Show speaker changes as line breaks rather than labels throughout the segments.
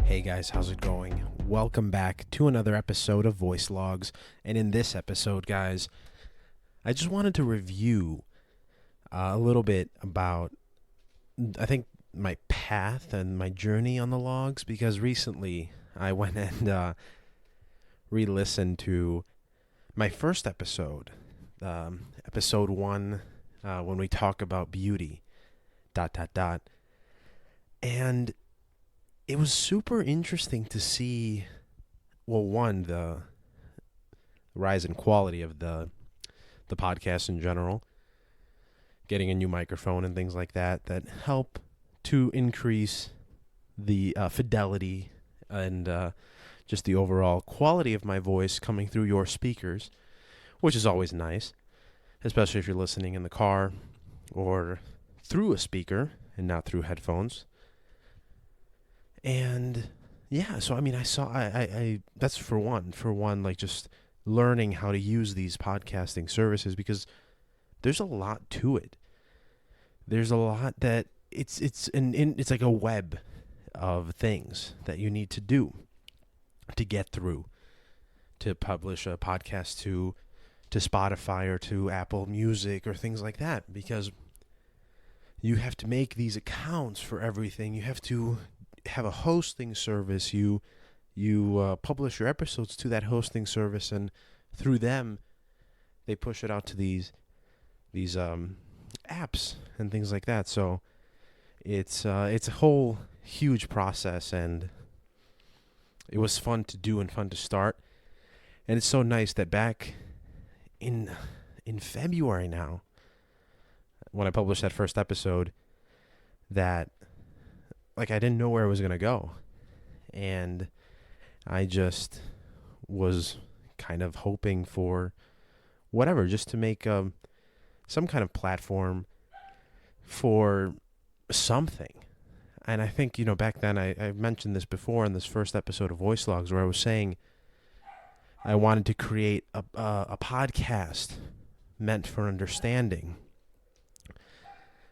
Hey guys, how's it going? Welcome back to another episode of Voice Logs. And in this episode, guys, I just wanted to review a little bit about, I think, my path and my journey on the logs, because recently I went and re-listened to my first episode, episode 1, when we talk about beauty, ... And it was super interesting to see, well, one, the rise in quality of the podcast in general, getting a new microphone and things like that help to increase the fidelity and just the overall quality of my voice coming through your speakers, which is always nice, especially if you're listening in the car or through a speaker and not through headphones. And yeah, so I mean, I that's for one, like just learning how to use these podcasting services, because there's a lot to it. There's a lot that it's like a web of things that you need to do to get through, to publish a podcast to Spotify or to Apple Music or things like that, because you have to make these accounts for everything. You have to have a hosting service. You publish your episodes to that hosting service, and through them they push it out to these apps and things like that. So it's a whole huge process, and it was fun to do and fun to start. And it's so nice that back in February now, when I published that first episode, that like I didn't know where it was going to go. And I just was kind of hoping for whatever, just to make some kind of platform for something. And I think, back then I mentioned this before in this first episode of Voice Logs, where I was saying I wanted to create a podcast meant for understanding.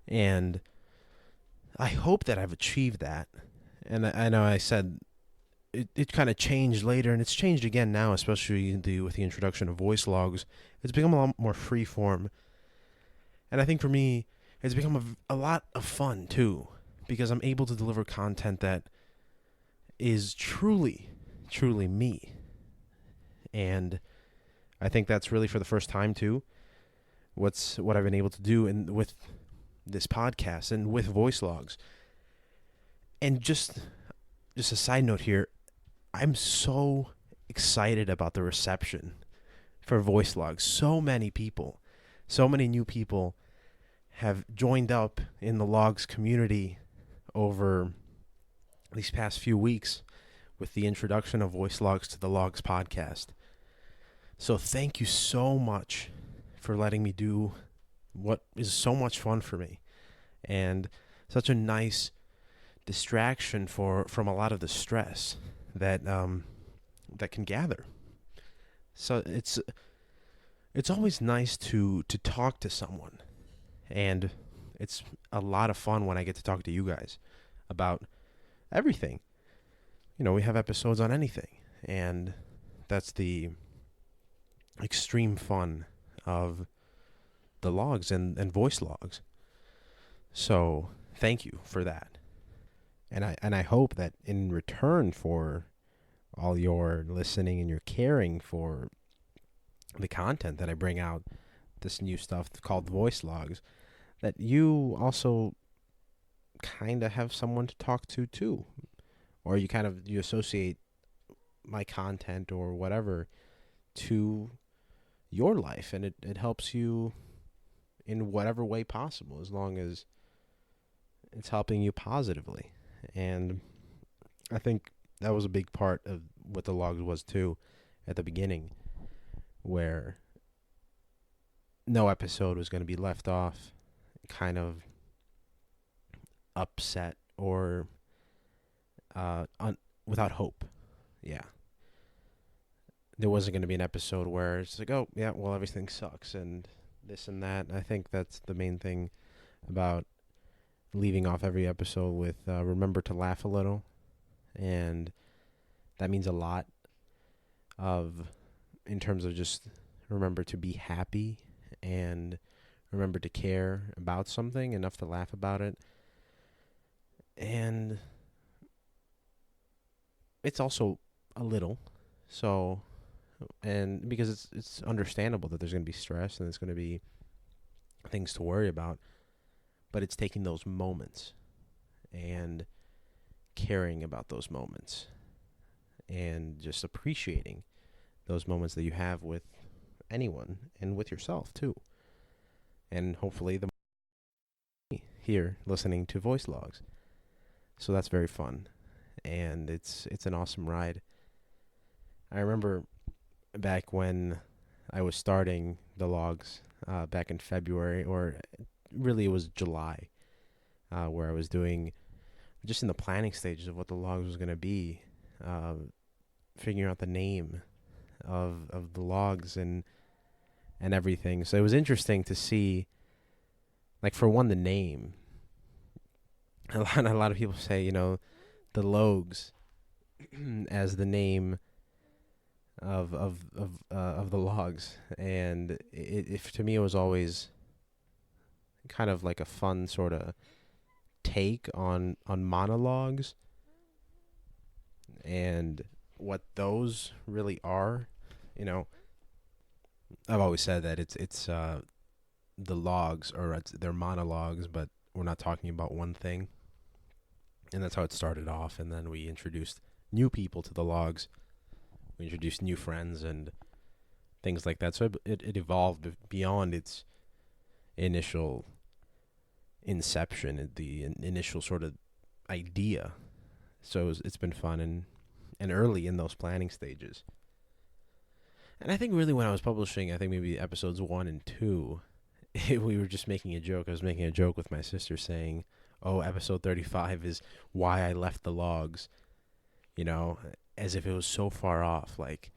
And I hope that I've achieved that. And I know I said it kind of changed later, and it's changed again now, especially with the introduction of Voice Logs. It's become a lot more free form. And I think for me, it's become a lot of fun too, because I'm able to deliver content that is truly, truly me. And I think that's really for the first time too, what I've been able to do with this podcast and with Voice Logs. And just a side note here, I'm so excited about the reception for Voice Logs. So many people, so many new people have joined up in the Logs community over these past few weeks with the introduction of Voice Logs to the Logs podcast. So thank you so much for letting me do what is so much fun for me, and such a nice distraction from a lot of the stress that can gather. So it's always nice to talk to someone, and it's a lot of fun when I get to talk to you guys about everything. We have episodes on anything, and that's the extreme fun of the logs and Voice Logs. So thank you for that. And I hope that in return for all your listening and your caring for the content that I bring out, this new stuff called Voice Logs, that you also kind of have someone to talk to too. Or you associate my content or whatever to your life, and it helps you in whatever way possible, as long as it's helping you positively. And I think that was a big part of what the Logs was too at the beginning, where no episode was going to be left off kind of upset or without hope. Yeah. There wasn't going to be an episode where it's like, oh, yeah, well, everything sucks and this and that. I think that's the main thing about leaving off every episode with remember to laugh a little And that means a lot of, in terms of just remember to be happy and remember to care about something enough to laugh about it. And it's also a little. So, and because it's understandable that there's going to be stress and there's going to be things to worry about, but it's taking those moments and caring about those moments and just appreciating those moments that you have with anyone and with yourself too. And hopefully the here listening to voice logs. So that's very fun. And it's an awesome ride. I remember back when I was starting the logs back in February, or really it was July, where I was doing just in the planning stages of what the logs was going to be, figuring out the name of the logs and everything. So it was interesting to see, like, for one, the name. A lot of people say, the Logues as the name of the logs, and to me it was always kind of like a fun sort of take on monologues and what those really are. I've always said that it's the logs, or they're monologues, but we're not talking about one thing, and that's how it started off. And then we introduced new people to the logs. We introduced new friends and things like that. So it evolved beyond its initial inception, the initial sort of idea. So it's been fun and early in those planning stages. And I think really when I was publishing, I think maybe episodes 1 and 2, we were just making a joke. I was making a joke with my sister saying, oh, episode 35 is why I left the logs, as if it was so far off. Like,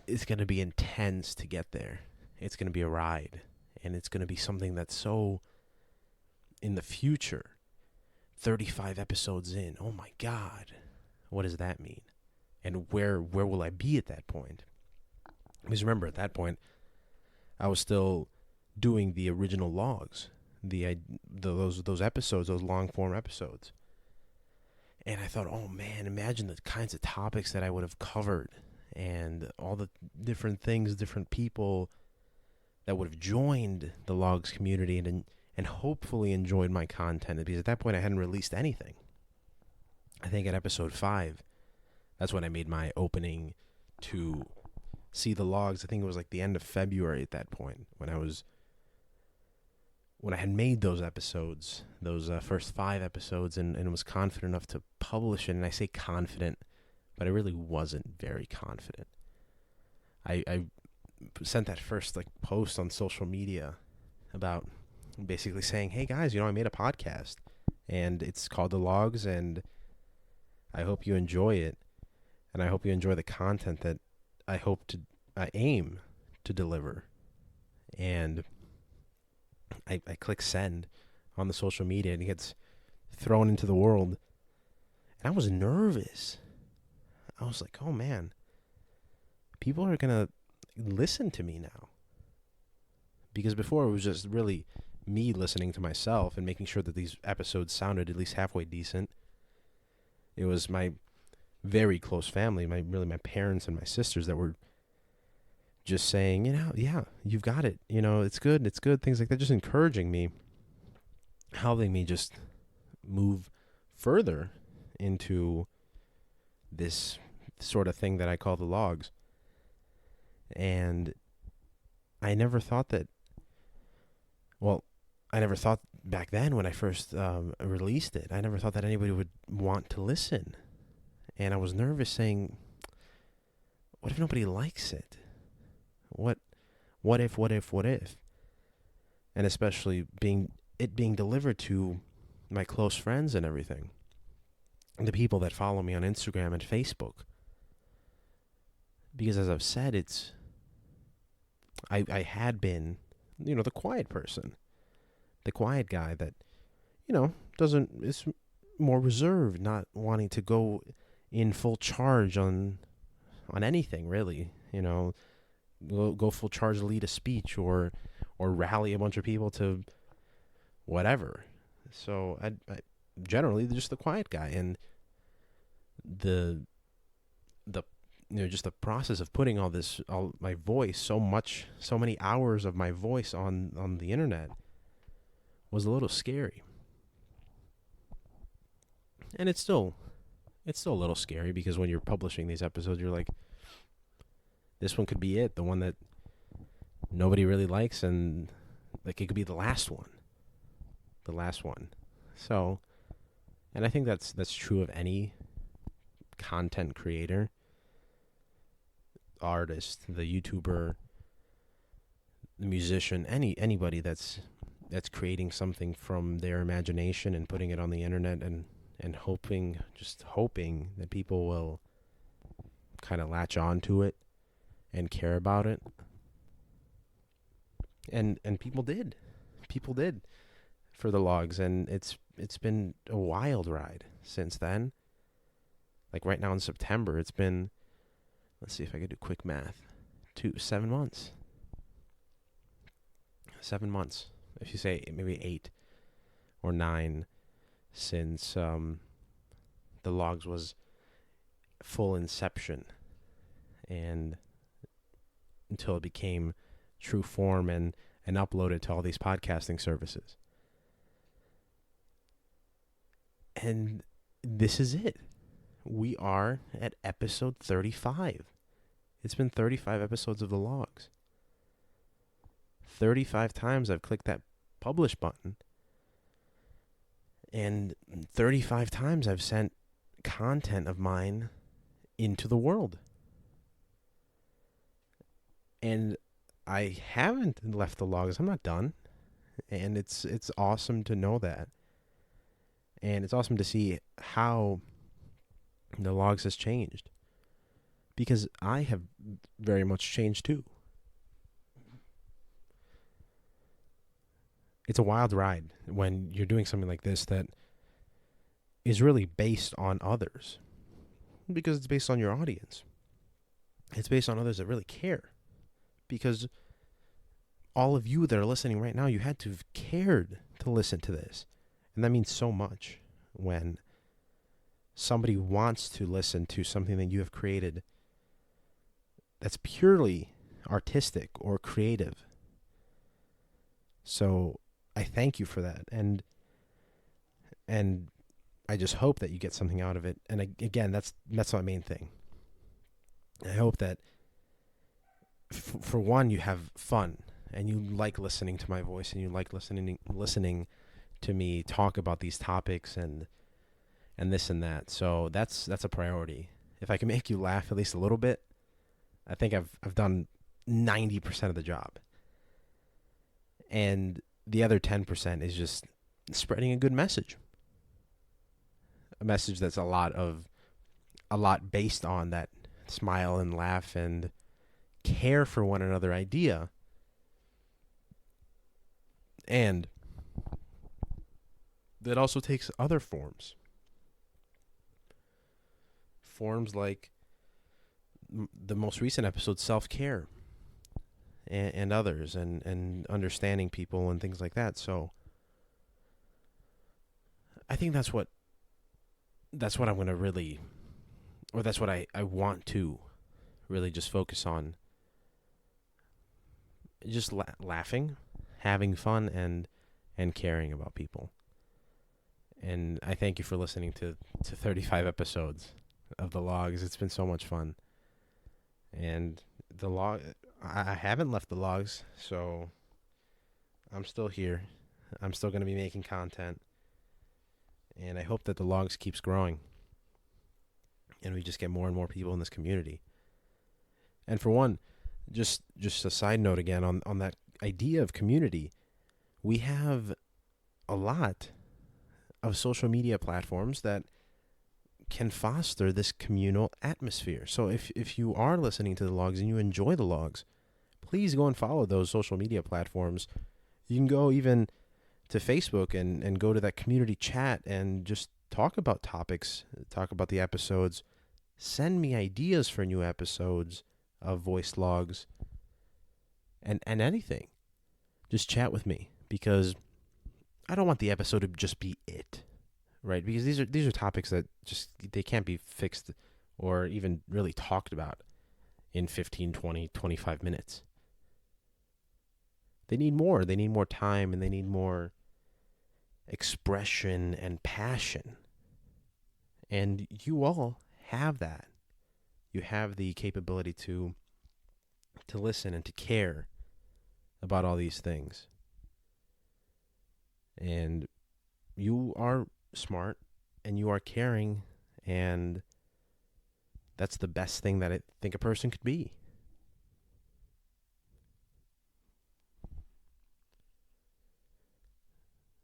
it's going to be intense to get there. It's going to be a ride. And it's going to be something that's so in the future. 35 episodes in. Oh my God. What does that mean? And where will I be at that point? Because remember, at that point, I was still doing the original logs, those episodes, those long form episodes. And I thought, oh man, imagine the kinds of topics that I would have covered and all the different things, different people that would have joined the logs community and hopefully enjoyed my content. Because at that point I hadn't released anything. I think at episode 5, that's when I made my opening to see the logs. I think it was like the end of February at that point when I had made those episodes, those first 5 episodes, and was confident enough to publish it. And I say confident, but I really wasn't very confident. I sent that first post on social media about basically saying, hey guys, I made a podcast and it's called The Logs, and I hope you enjoy it. And I hope you enjoy the content that I aim to deliver. And I click send on the social media and it gets thrown into the world. And I was nervous. I was like, oh man, people are going to listen to me now. Because before it was just really me listening to myself and making sure that these episodes sounded at least halfway decent. It was my very close family, my parents and my sisters that were just saying, yeah, you've got it. It's good, things like that, just encouraging me, helping me just move further into this sort of thing that I call the logs. And I never thought back then when I first released it, I never thought that anybody would want to listen. And I was nervous saying, what if nobody likes it? What if? And especially being delivered to my close friends and everything. And the people that follow me on Instagram and Facebook. Because as I've said, I had been, the quiet person. The quiet guy that, is more reserved, not wanting to go in full charge on anything really. Go full charge, lead a speech or rally a bunch of people to whatever. So I generally just the quiet guy, and the just the process of putting all my voice, so many hours of my voice on the internet was a little scary. And it's still a little scary, because when you're publishing these episodes, you're like, this one could be it, the one that nobody really likes, and like it could be the last one. So, and I think that's true of any content creator, artist, the YouTuber, the musician, anybody that's creating something from their imagination and putting it on the internet, and hoping that people will kind of latch on to it and care about it. And people did for the Logues, and it's been a wild ride since then. Like right now in September, it's been, let's see if I could do quick math, 7 months. 7 months, if you say maybe 8 or 9, since the Logues was full inception, and until it became true form and uploaded to all these podcasting services. And this is it. We are at episode 35. It's been 35 episodes of the Logues. 35 times I've clicked that publish button. And 35 times I've sent content of mine into the world. And I haven't left the Logues. I'm not done. And it's awesome to know that. And it's awesome to see how the Logues has changed. Because I have very much changed too. It's a wild ride when you're doing something like this that is really based on others. Because it's based on your audience. It's based on others that really care. Because all of you that are listening right now, you had to have cared to listen to this. And that means so much when somebody wants to listen to something that you have created that's purely artistic or creative. So I thank you for that. And I just hope that you get something out of it. And again, that's my main thing. I hope that for one, you have fun and you like listening to my voice, and you like listening to me talk about these topics and this and that. So that's a priority. If I can make you laugh at least a little bit, I think I've done 90% of the job. And the other 10% is just spreading a good message. A message that's a lot based on that smile and laugh and care for one another idea. And that also takes other forms. Forms like the most recent episode, self-care, and others, and understanding people and things like that. So I think that's what I'm going to really, or that's what I want to really just focus on. Just laughing, having fun, and caring about people. And I thank you for listening to 35 episodes of the Logues. It's been so much fun. And I haven't left the Logues, so I'm still here. I'm still going to be making content. And I hope that the Logues keeps growing. And we just get more and more people in this community. And for one, just a side note again on that idea of community, we have a lot of social media platforms that can foster this communal atmosphere. So if you are listening to the Logues and you enjoy the Logues, please go and follow those social media platforms. You can go even to Facebook and go to that community chat and just talk about topics, talk about the episodes. Send me ideas for new episodes of Voice Logs and anything. Just chat with me, because I don't want the episode to just be it, right? Because these are topics that just, they can't be fixed or even really talked about in 15, 20, 25 minutes. They need more. They need more time, and they need more expression and passion. And you all have that. You have the capability to listen and to care about all these things. And you are smart, and you are caring, and that's the best thing that I think a person could be.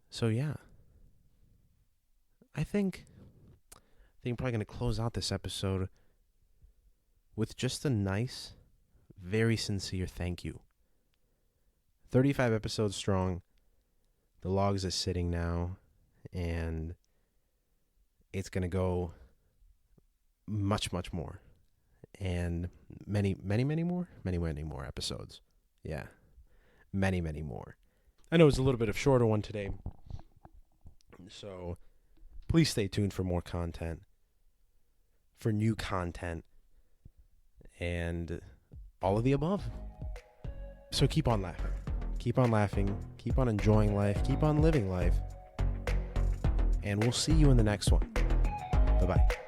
So yeah, I think I'm probably going to close out this episode with just a nice, very sincere thank you. 35 episodes strong. The Logues is sitting now, and it's going to go much, much more. And many, many, many more? Many, many more episodes. Yeah. Many, many more. I know it's a little bit of a shorter one today, so please stay tuned for more content, for new content, and all of the above. So keep on laughing. Keep on laughing. Keep on enjoying life. Keep on living life. And we'll see you in the next one. Bye-bye.